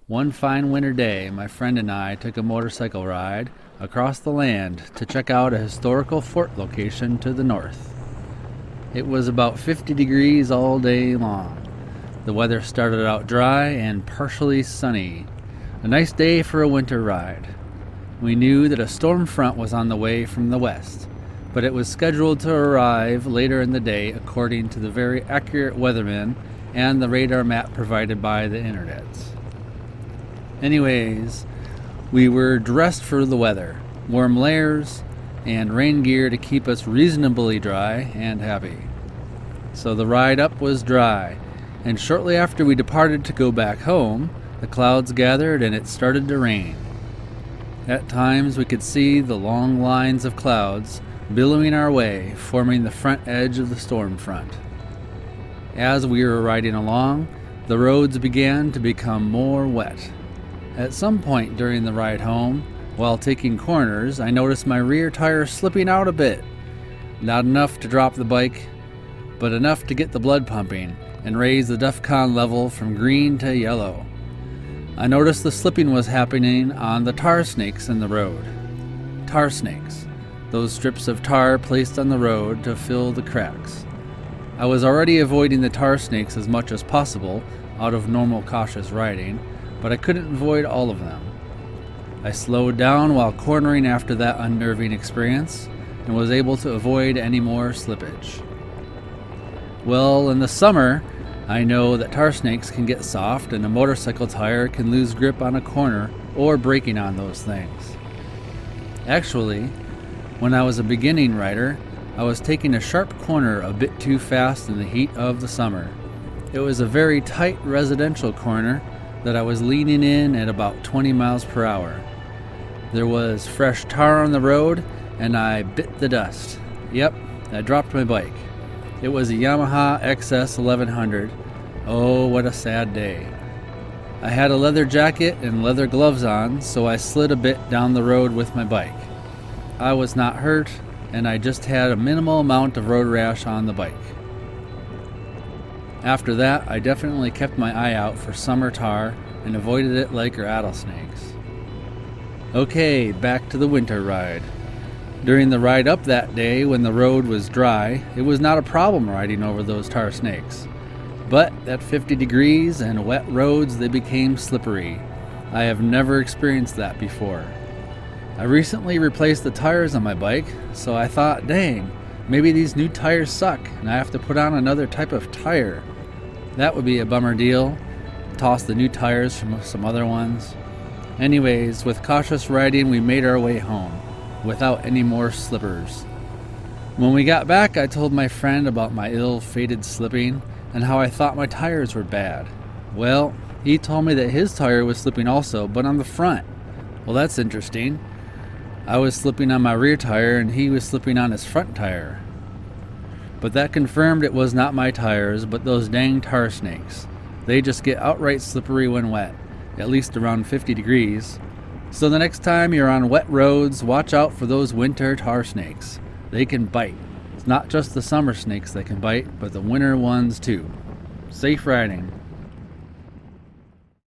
One fine winter day, my friend and I took a motorcycle ride across the land to check out a historical fort location to the north. It was about 50 degrees all day long. The weather started out dry and partially sunny. A nice day for a winter ride. We knew that a storm front was on the way from the west, but it was scheduled to arrive later in the day according to the very accurate weatherman and the radar map provided by the internet. Anyways, we were dressed for the weather, warm layers, and rain gear to keep us reasonably dry and happy. So the ride up was dry, and shortly after we departed to go back home, the clouds gathered and it started to rain. At times we could see the long lines of clouds billowing our way, forming the front edge of the storm front. As we were riding along, the roads began to become more wet. At some point during the ride home, while taking corners, I noticed my rear tire slipping out a bit. Not enough to drop the bike, but enough to get the blood pumping and raise the DEFCON level from green to yellow. I noticed the slipping was happening on the tar snakes in the road. Tar snakes, those strips of tar placed on the road to fill the cracks. I was already avoiding the tar snakes as much as possible out of normal cautious riding, but I couldn't avoid all of them. I slowed down while cornering after that unnerving experience and was able to avoid any more slippage. Well, in the summer, I know that tar snakes can get soft and a motorcycle tire can lose grip on a corner or braking on those things. Actually, when I was a beginning rider, I was taking a sharp corner a bit too fast in the heat of the summer. It was a very tight residential corner that I was leaning in at about 20 miles per hour. There was fresh tar on the road and I bit the dust. Yep, I dropped my bike. It was a Yamaha XS 1100. Oh, what a sad day. I had a leather jacket and leather gloves on, so I slid a bit down the road with my bike. I was not hurt, and I just had a minimal amount of road rash on the bike. After that, I definitely kept my eye out for summer tar and avoided it like rattlesnakes. Okay, back to the winter ride. During the ride up that day when the road was dry, it was not a problem riding over those tar snakes. But at 50 degrees and wet roads, they became slippery. I have never experienced that before. I recently replaced the tires on my bike, so I thought, dang, maybe these new tires suck and I have to put on another type of tire. That would be a bummer deal. Toss the new tires from some other ones. Anyways, with cautious riding, we made our way home without any more slippers. When we got back, I told my friend about my ill-fated slipping and how I thought my tires were bad. Well, he told me that his tire was slipping also, but on the front. Well, that's interesting. I was slipping on my rear tire and he was slipping on his front tire. But that confirmed it was not my tires, but those dang tar snakes. They just get outright slippery when wet, at least around 50 degrees. So the next time you're on wet roads, watch out for those winter tar snakes. They can bite. It's not just the summer snakes that can bite, but the winter ones too. Safe riding.